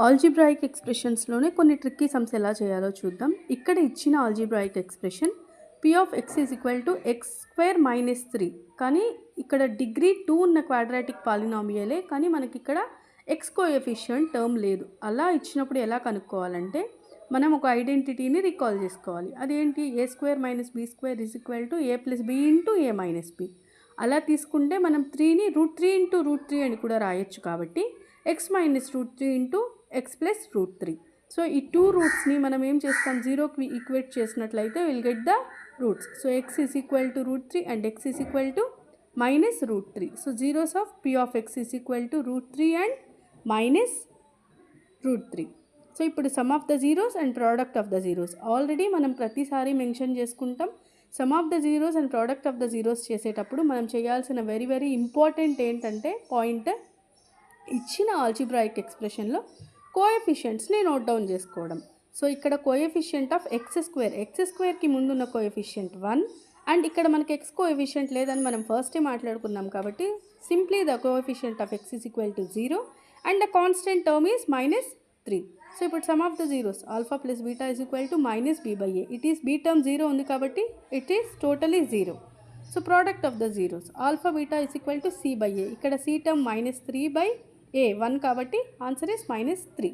Algebraic ఎక్స్ప్రెషన్స్లోనే కొన్ని tricky sums ఎలా చేయాలో చూద్దాం. ఇక్కడ ఇచ్చిన algebraic expression p of x is equal to X square minus 3, కానీ ఇక్కడ డిగ్రీ 2 ఉన్న క్వాడ్రాటిక్ పాలినామియలే, కానీ మనకి ఇక్కడ ఎక్స్ కోఎఫిషియంట్ టర్మ్ లేదు. అలా ఇచ్చినప్పుడు ఎలా కనుక్కోవాలంటే మనం ఒక ఐడెంటిటీని రికాల్ చేసుకోవాలి. అదేంటి? A square minus b square is equal to a plus b into a minus b. అలా తీసుకుంటే మనం 3ని √3 ఇంటూ √3 అని కూడా రాయొచ్చు. కాబట్టి x minus √3 into x plus √3. So ఈ 2 రూట్స్ని మనం ఏం చేస్తాం? 0కి ఈక్వేట్ చేసినట్లయితే will get the roots. So x is equal to √3 and x is equal to minus √3. So zeros of p of x is equal to √3 and minus √3. So ఇప్పుడు sum of the zeros and product of the zeros already మనం ప్రతిసారి mention చేసుకుంటాం. Sum of the zeros and product of the zeros చేసేటప్పుడు మనం చేయాల్సిన very important ఏంటంటే point, ఇచ్చిన algebraic ఎక్స్ప్రెషన్లో కోఎఫిషియంట్స్ని note down చేసుకోవడం. సో ఇక్కడ కోఎఫిషియంట్ ఆఫ్ ఎక్స్ స్క్వేర్కి ముందున్న కోఎఫిషియంట్ 1 అండ్ ఇక్కడ మనకి ఎక్స్ కోఎఫిషియంట్ లేదని మనం ఫస్టే మాట్లాడుకున్నాం. కాబట్టి simply the coefficient of x is equal to 0 and the constant term is -3. So ఇప్పుడు sum of the zeros alpha plus beta is equal to -b/a. It is b term 0 ఉంది కాబట్టి it is totally 0. So product of the zeros alpha beta is equal to c/a. ఇక్కడ c term -3/a 1 కాబట్టి answer is -3.